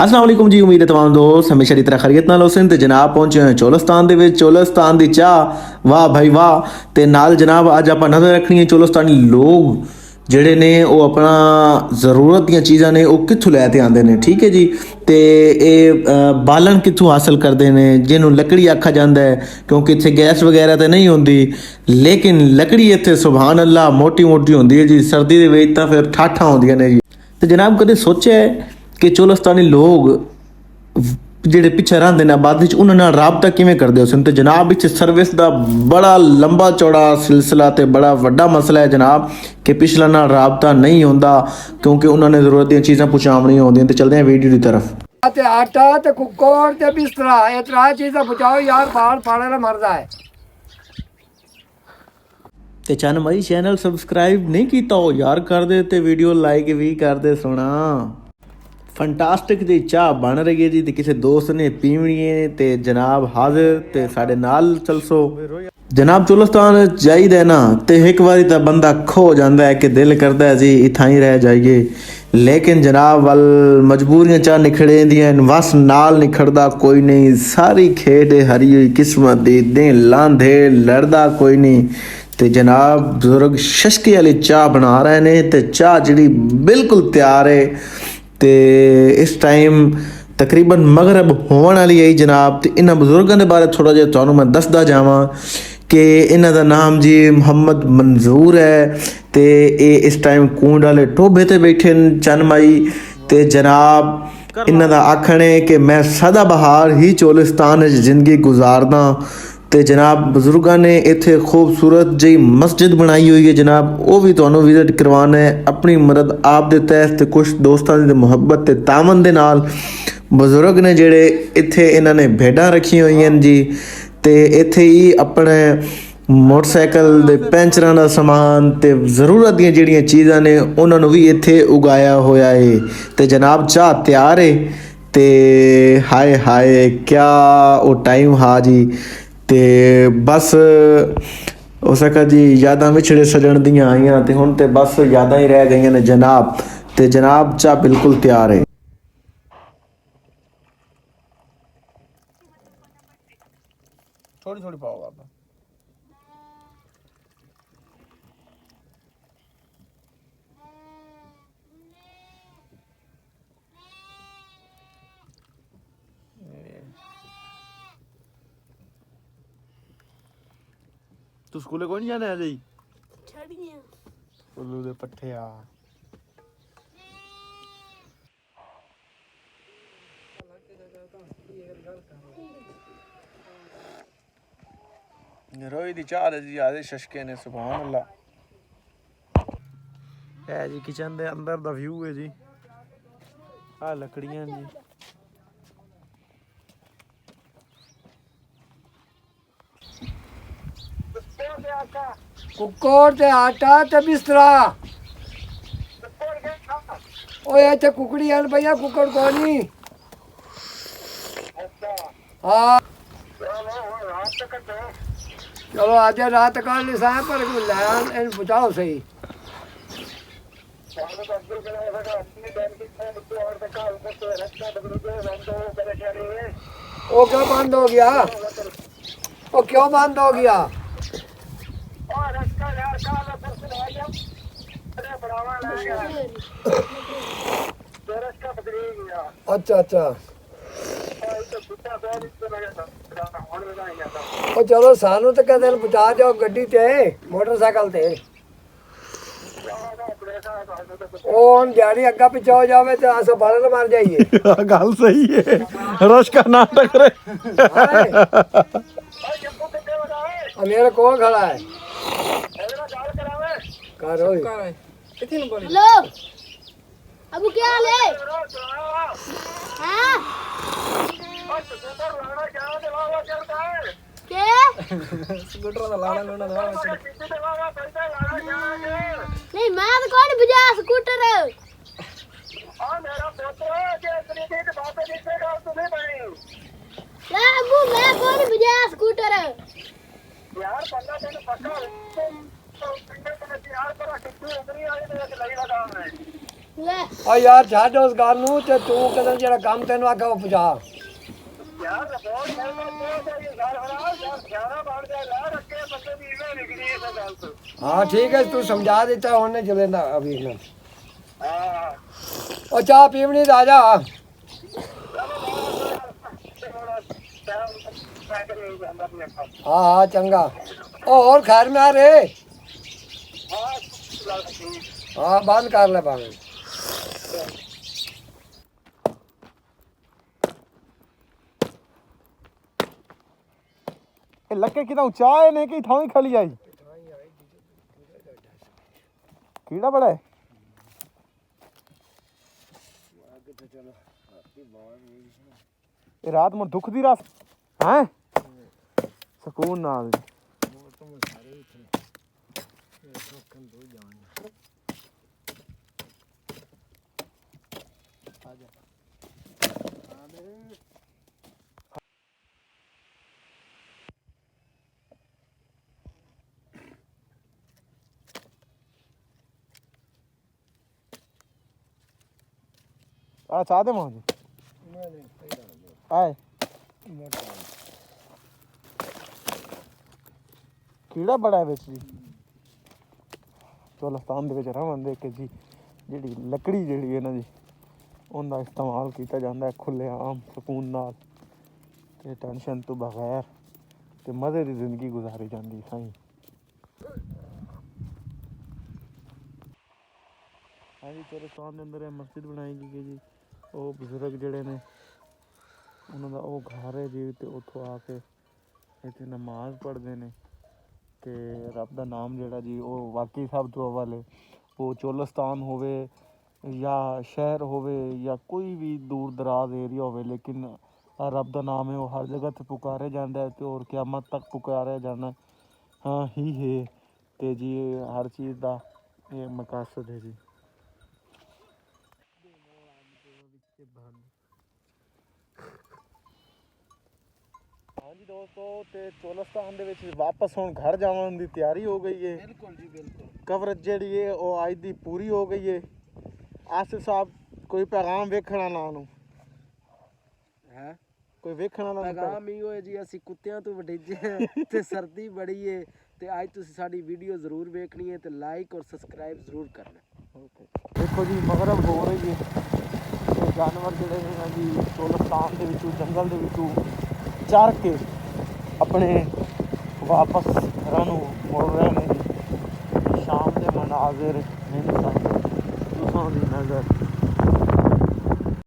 अस्सलाम वालेकुम जी। उम्मीद है तमाम दोस्त हमेशा की तरह खैरियत नाल होसन ते जनाब पहुंचे हैं चोलस्तान दे विच। चोलस्तान दी चाह वाह भाई वाह। ते नाल जनाब अज आपां नज़र रखनी है चोलस्तानी लोग ਜਿਹੜੇ ਨੇ ਉਹ ਆਪਣਾ ਜ਼ਰੂਰਤ ਦੀਆਂ ਚੀਜ਼ਾਂ ਨੇ ਉਹ ਕਿੱਥੋਂ ਲੈ ਕੇ ਆਉਂਦੇ ਨੇ। ਠੀਕ ਹੈ ਜੀ। ਤੇ ਇਹ ਬਾਲਣ ਕਿੱਥੋਂ ਹਾਸਲ ਕਰਦੇ ਨੇ ਜਿਹਨੂੰ ਲੱਕੜੀ ਆਖਿਆ ਜਾਂਦਾ ਹੈ, ਕਿਉਂਕਿ ਇੱਥੇ ਗੈਸ ਵਗੈਰਾ ਤਾਂ ਨਹੀਂ ਹੁੰਦੀ, ਲੇਕਿਨ ਲੱਕੜੀ ਇੱਥੇ ਸੁਭਾਨ ਅੱਲਾ ਮੋਟੀ ਮੋਟੀ ਹੁੰਦੀ ਹੈ ਜੀ। ਸਰਦੀ ਦੇ ਵਿੱਚ ਤਾਂ ਫਿਰ ਠਾਠਾਂ ਹੁੰਦੀਆਂ ਨੇ ਜੀ। ਤੇ ਜਨਾਬ ਕਦੇ ਸੋਚਿਆ ਹੈ ਕਿ ਚੋਲਸਤਾਨੀ ਲੋਕ ਜਿਹੜੇ ਪਿੱਛੇ ਰਹਿੰਦੇ ਨੇ ਆਬਾਦੀ 'ਚ ਉਹਨਾਂ ਨਾਲ ਰਾਬਤਾ ਕਿਵੇਂ ਕਰਦੇ ਹੋ ਸਨ। ਤੇ ਜਨਾਬ ਵਿੱਚ ਸਰਵਿਸ ਦਾ ਬੜਾ ਲੰਬਾ ਚੌੜਾ ਸਿਲਸਿਲਾ ਤੇ ਬੜਾ ਵੱਡਾ ਮਸਲਾ ਹੈ ਜਨਾਬ ਕਿ ਪਿਛਲਾ ਨਾਲ ਰਾਬਤਾ ਨਹੀਂ ਹੁੰਦਾ ਕਿਉਂਕਿ ਉਹਨਾਂ ਨੇ ਜ਼ਰੂਰਤ ਦੀਆਂ ਚੀਜ਼ਾਂ ਪਹੁੰਚਾਉਣੀਆਂ ਹੁੰਦੀਆਂ। ਤੇ ਚਲਦੇ ਹਾਂ ਵੀਡੀਓ ਦੀ ਤਰਫ। ਤੇ ਆਟਾ ਤੇ ਕੁੱਕਰ ਤੇ ਬਿਸਤਰਾ ਇਹ ਤਰ੍ਹਾਂ ਚੀਜ਼ਾਂ ਪਹੁੰਚਾਓ ਯਾਰ, ਬਾਲ ਪਾਣੇ ਨਾਲ ਮਰਦਾ ਹੈ। ਤੇ ਚੰਨ ਮਈ ਚੈਨਲ ਸਬਸਕ੍ਰਾਈਬ ਨਹੀਂ ਕੀਤਾ ਉਹ ਯਾਰ ਕਰ ਦੇ ਤੇ ਵੀਡੀਓ ਲਾਈਕ ਵੀ ਕਰ ਦੇ। ਸੋਣਾ ਫੈਂਟਾਸਟਿਕ ਦੀ ਚਾਹ ਬਣ ਰਹੀ ਹੈ ਜੀ ਤੇ ਕਿਸੇ ਦੋਸਤ ਨੇ ਪੀਣੀ ਹੈ ਤੇ ਜਨਾਬ ਹਾਜ਼ਰ ਤੇ ਸਾਡੇ ਨਾਲ ਚਲਸੋ। ਜਨਾਬ ਚੋਲਸਤਾਨ ਜਾਈਦਾ ਨਾ ਤੇ ਇੱਕ ਵਾਰੀ ਤਾਂ ਬੰਦਾ ਖੋ ਜਾਂਦਾ ਹੈ ਕਿ ਦਿਲ ਕਰਦਾ ਹੈ ਜੀ ਇੱਥਾਂ ਹੀ ਰਹਿ ਜਾਈਏ, ਲੇਕਿਨ ਜਨਾਬ ਵੱਲ ਮਜਬੂਰੀਆਂ ਚਾਹ ਨਿਖੜੇਂਦੀਆਂ ਵਸ ਨਾਲ ਨਿਖੜਦਾ ਕੋਈ ਨਹੀਂ। ਸਾਰੀ ਖੇਡ ਹਰੀ ਹੋਈ ਕਿਸਮਤ ਦੀ ਦੇ ਲਾਂਧੇ ਲੜਦਾ ਕੋਈ ਨਹੀਂ। ਤੇ ਜਨਾਬ ਬਜ਼ੁਰਗ ਸ਼ਸ਼ਕੇ ਵਾਲੀ ਚਾਹ ਬਣਾ ਰਹੇ ਨੇ ਤੇ ਚਾਹ ਜਿਹੜੀ ਬਿਲਕੁਲ ਤਿਆਰ ਹੈ। ਤੇ ਇਸ ਟਾਈਮ ਤਕਰੀਬਨ ਮਗਰਬ ਹੋਣ ਵਾਲੀ ਹੈ ਜਨਾਬ। ਤੇ ਇਹਨਾਂ ਬਜ਼ੁਰਗਾਂ ਦੇ ਬਾਰੇ ਥੋੜ੍ਹਾ ਜਿਹਾ ਤੁਹਾਨੂੰ ਮੈਂ ਦੱਸਦਾ ਜਾਵਾਂ ਕਿ ਇਹਨਾਂ ਦਾ ਨਾਮ ਜੀ ਮੁਹੰਮਦ ਮਨਜ਼ੂਰ ਹੈ ਤੇ ਇਹ ਇਸ ਟਾਈਮ ਕੂੰਡ ਵਾਲੇ ਟੋਭੇ ਤੇ ਬੈਠੇ ਨੇ ਚੰਨਮਾਈ। ਤੇ ਜਨਾਬ ਇਹਨਾਂ ਦਾ ਆਖਣ ਹੈ ਕਿ ਮੈਂ ਸਦਾ ਬਹਾਰ ਹੀ ਚੋਲਿਸਤਾਨ ਵਿੱਚ ਜ਼ਿੰਦਗੀ ਗੁਜ਼ਾਰਦਾ। ਤੇ ਜਨਾਬ ਬਜ਼ੁਰਗਾਂ ਨੇ ਇੱਥੇ ਖੂਬਸੂਰਤ ਜਿਹੀ ਮਸਜਿਦ ਬਣਾਈ ਹੋਈ ਹੈ ਜਨਾਬ, ਉਹ ਵੀ ਤੁਹਾਨੂੰ ਵਿਜ਼ਿਟ ਕਰਵਾਉਣਾ ਹੈ। ਆਪਣੀ ਮਦਦ ਆਪ ਦੇ ਤਹਿਤ ਤੇ ਕੁਛ ਦੋਸਤਾਂ ਦੀ ਮੁਹੱਬਤ ਤੇ ਤਾਮਨ ਦੇ ਨਾਲ ਬਜ਼ੁਰਗ ਨੇ ਜਿਹੜੇ ਇੱਥੇ ਇਹਨਾਂ ਨੇ ਭੇਡਾਂ ਰੱਖੀਆਂ ਹੋਈਆਂ ਨੇ ਜੀ। ਤੇ ਇੱਥੇ ਹੀ ਆਪਣੇ ਮੋਟਰਸਾਈਕਲ ਦੇ ਪੈਂਚਰਾਂ ਦਾ ਸਮਾਨ ਤੇ ਜ਼ਰੂਰਤ ਦੀਆਂ ਜਿਹੜੀਆਂ ਚੀਜ਼ਾਂ ਨੇ ਉਹਨਾਂ ਨੂੰ ਵੀ ਇੱਥੇ ਉਗਾਇਆ ਹੋਇਆ ਹੈ। ਤੇ ਜਨਾਬ ਚਾਹ ਤਿਆਰ ਹੈ ਤੇ ਹਾਏ ਹਾਏ ਕਿਆ ਉਹ ਟਾਈਮ ਹਾਂ ਜੀ। ਤੇ ਬਸ ਹੋ ਸਕਾ ਜੀ ਯਾਦਾਂ ਵਿਛੜੇ ਸਜਣ ਦੀਆਂ ਆਈਆਂ ਤੇ ਹੁਣ ਤੇ ਬਸ ਯਾਦਾਂ ਹੀ ਰਹਿ ਗਈਆਂ ਨੇ ਜਨਾਬ। ਤੇ ਜਨਾਬ ਚਾਹ ਬਿਲਕੁਲ ਤਿਆਰ ਹੈ। ਥੋੜੀ ਥੋੜੀ ਪਾਓ ਬਾਬਾ। ਤੂੰ ਸਕੂਲੇ ਕੋਈ ਨਹੀਂ ਜਾਣਾ ਅਜੇ? ਛੜੀਆਂ ਉੱਲੂ ਦੇ ਪੱਠੇ ਆ। ਰੋਈ ਦੀ ਚਾਹ ਦੇ ਜੀ ਆਦੇ ਸ਼ਸ਼ਕੇ ਨੇ ਸੁਭਾਨ ਅੱਲਾ। ਇਹ ਜੀ ਕਿਚਨ ਦੇ ਅੰਦਰ ਦਾ ਵਿਊ ਹੈ ਜੀ। ਆ ਲੱਕੜੀਆਂ ਜੀ। ਕੁੱਕਰ ਤੇ ਆਟਾ ਤੇ ਬਿਸਤਰਾ। ਓਏ ਇੱਥੇ ਕੁਕੜੀਆਂ ਨੇ ਪਈਆਂ, ਕੁੱਕੜ ਕੋਈ ਨਹੀਂ। ਹਾਂ ਚਲੋ ਅੱਜ ਰਾਤ ਕੱਲ ਨਹੀਂ ਸਾਂ ਪਰ ਲੈ ਇਹਨੂੰ ਪਹੁੰਚਾਓ ਸਹੀ। ਉਹ ਕਿਉਂ ਬੰਦ ਹੋ ਗਿਆ? ਉਹ ਕਿਉਂ ਬੰਦ ਹੋ ਗਿਆ? ਅੱਛਾ ਅੱਛਾ। ਉਹ ਚਲੋ ਸਾਨੂੰ ਤਾਂ ਕਦੇ ਪਹੁੰਚਾ ਜਾਓ ਗੱਡੀ ਤੇ ਮੋਟਰਸਾਈਕਲ ਤੇ। ਉਹ ਹੁਣ ਜਾਰੀ ਅੱਗਾ ਪਿੱਛੇ ਹੋ ਜਾਵੇ ਤੇ ਅਸਾਂ ਬਾਲਣ ਮਾਰ ਜਾਈਏ। ਗੱਲ ਸਹੀ ਹੈ। ਰਸ਼ ਕਾ ਨਾਟਕ ਰੇ। मेरे को खड़ा है करो। हेलो अबू क्या हाल है? हाँ क्या स्कूटर ਦਾ ਲਾਣਾ ਲੋਣਾ ਦਵਾ नहीं मैं तो कौन बजा स्कूटर ਆ ਮੇਰਾ ਪੁੱਤਰ ਜੇ ਇਤਨੀ ਦੀ ਬਾਤ ਦਿਖੇਗਾ तुम्हें भाई ला अबू मैं कौन बजा स्कूटर यार बंदा तेन पक्का तो पिंडे ते यार पर कितनी उतरी आई ते लगी लगा है ਲੈ ਆ ਯਾਰ ਛੱਡ ਉਸ ਗੱਲ ਨੂੰ ਤੇ ਤੂੰ ਕਦੋਂ ਜਿਹੜਾ ਕੰਮ ਤੈਨੂੰ ਆਖਿਆ ਉਹ ਪਹੁੰਚਾ। ਯਾਰ ਰਿਪੋਰਟ ਕਰਨਾ ਚਾਹੀਦਾ ਇਹ ਘਰ ਹਰਾ ਯਾਰ ਸਿਆਣਾ ਬਣ ਜਾ ਯਾਰ ਅੱਗੇ ਬੰਦੇ ਦੀ ਇਵੇਂ ਨਿਕਲੀ ਇਸ ਗੱਲ ਤੋਂ। ਹਾਂ ਠੀਕ ਹੈ ਤੂੰ ਸਮਝਾ ਦਿੱਤਾ ਉਹਨੇ ਚਲੇਂਦਾ ਅਭੀ ਨੂੰ। ਹਾਂ ਉਹ ਚਾਹ ਪੀਵਣੀ ਤਾਂ ਆ ਜਾ। ਹਾਂ ਚੰਗਾ। ਉਹ ਹੋਰ ਖੈਰ ਮੈਂ ਰੇ। ਹਾਂ ਬੰਦ ਕਰ ਲੈ ਭਾਵੇਂ। ਇਹ ਲੱਕੇ ਕਿਦਾਂ ਉਚਾਏ ਨੇ ਕਿ ਥਾਂ ਹੀ ਖਾਲੀ ਆਈ ਕੀੜਾ ਬੜਾ ਹੈ ਇਹ ਰਾਤ ਨੂੰ ਦੁੱਖ ਦੀ ਰਾਤ ਹੈ ਸਕੂਨ ਨਾਲ ਆ ਚਾਹ ਦੇ ਮਾਂ ਜੀ ਆਏ ਕੀੜਾ ਬੜਾ ਹੈ ਵਿੱਚ ਜੀ ਚੋਲਸਤਾਨ ਦੇ ਵਿੱਚ ਰਵਣ ਦੇ ਕੇ ਜੀ ਜਿਹੜੀ ਲੱਕੜੀ ਜਿਹੜੀ ਇਹਨਾਂ ਦੀ ਉਹਦਾ ਇਸਤੇਮਾਲ ਕੀਤਾ ਜਾਂਦਾ ਹੈ ਖੁੱਲੇ ਆਮ ਸਕੂਨ ਨਾਲ ਤੇ ਟੈਨਸ਼ਨ ਤੋਂ ਬਗੈਰ ਤੇ ਮਜ਼ੇ ਦੀ ਜ਼ਿੰਦਗੀ ਗੁਜ਼ਾਰੀ ਜਾਂਦੀ ਸਾਈਂ। ਹਾਂਜੀ ਚੋਲਸਤਾਨ ਦੇ ਅੰਦਰ ਇਹ ਮਸਜਿਦ ਬਣਾਈ ਗਈ ਹੈ ਜੀ। ਉਹ ਬਜ਼ੁਰਗ ਜਿਹੜੇ ਨੇ ਉਹਨਾਂ ਦਾ ਉਹ ਘਰ ਹੈ ਜੀ ਤੇ ਉੱਥੋਂ ਆ ਕੇ ਇੱਥੇ ਨਮਾਜ਼ ਪੜ੍ਹਦੇ ਨੇ ਤੇ ਰੱਬ ਦਾ ਨਾਮ ਜਿਹੜਾ ਜੀ ਉਹ ਵਾਕਈ ਸਭ ਤੋਂ ਅਵਲ ਹੈ। ਉਹ ਚੋਲਸਤਾਨ ਹੋਵੇ ਜਾਂ ਸ਼ਹਿਰ ਹੋਵੇ ਜਾਂ ਕੋਈ ਵੀ ਦੂਰ ਦਰਾਜ਼ ਏਰੀਆ ਹੋਵੇ ਲੇਕਿਨ ਰੱਬ ਦਾ ਨਾਮ ਹੈ ਉਹ ਹਰ ਜਗ੍ਹਾ 'ਤੇ ਪੁਕਾਰਿਆ ਜਾਂਦਾ ਹੈ ਤੇ ਔਰ ਕਿਆਮਤ ਤੱਕ ਪੁਕਾਰਿਆ ਜਾਣਾ ਹਾਂ ਹੀ ਹੈ ਤੇ ਜੀ ਹਰ ਚੀਜ਼ ਦਾ ਇਹ ਮਕਸਦ ਹੈ ਜੀ। ਹਾਂਜੀ ਦੋਸਤੋ ਤੇ ਚੋਲਸਤਾਨ ਦੇ ਵਿੱਚ ਵਾਪਸ ਹੁਣ ਘਰ ਜਾਣ ਦੀ ਤਿਆਰੀ ਹੋ ਗਈ ਹੈ। ਬਿਲਕੁਲ ਜੀ ਬਿਲਕੁਲ। ਕਵਰੇਜ ਜਿਹੜੀ ਹੈ ਉਹ ਅੱਜ ਦੀ ਪੂਰੀ ਹੋ ਗਈ ਹੈ। ਆਸਿਫ ਸਾਹਿਬ ਕੋਈ ਪੈਗਾਮ ਵੇਖਣਾ ਨਾ ਨੂੰ ਹੈ ਕੋਈ ਵੇਖਣਾ ਨਾ ਪੈਗਾਮ ਹੀ ਹੋਏ ਜੀ ਅਸੀਂ ਕੁੱਤਿਆਂ ਤੋਂ ਵਡੇਜੇ ਹਾਂ ਤੇ ਸਰਦੀ ਬੜੀ ਹੈ ਤੇ ਅੱਜ ਤੁਸੀਂ ਸਾਡੀ ਵੀਡੀਓ ਜ਼ਰੂਰ ਵੇਖਣੀ ਹੈ ਤੇ ਲਾਈਕ ਔਰ ਸਬਸਕ੍ਰਾਈਬ ਜ਼ਰੂਰ ਕਰਨਾ। ਦੇਖੋ ਜੀ ਮਗਰਬ ਹੋ ਰਹੀ ਹੈ ਤੇ ਜਾਨਵਰ ਜਿਹੜੇ ਨੇ ਜੀ ਚੋਲਸਤਾਨ ਦੇ ਵਿੱਚੋਂ ਜੰਗਲ ਦੇ ਵਿੱਚੋਂ ਚਰ ਕੇ ਆਪਣੇ ਵਾਪਸ ਘਰਾਂ ਨੂੰ ਮੁੜ ਰਹੇ ਨੇ ਜੀ। ਸ਼ਾਮ ਦੇ ਮਨਾਜ਼ਰ ਨੇ ਤੁਸੀਂ ਦੀ ਨਜ਼ਰ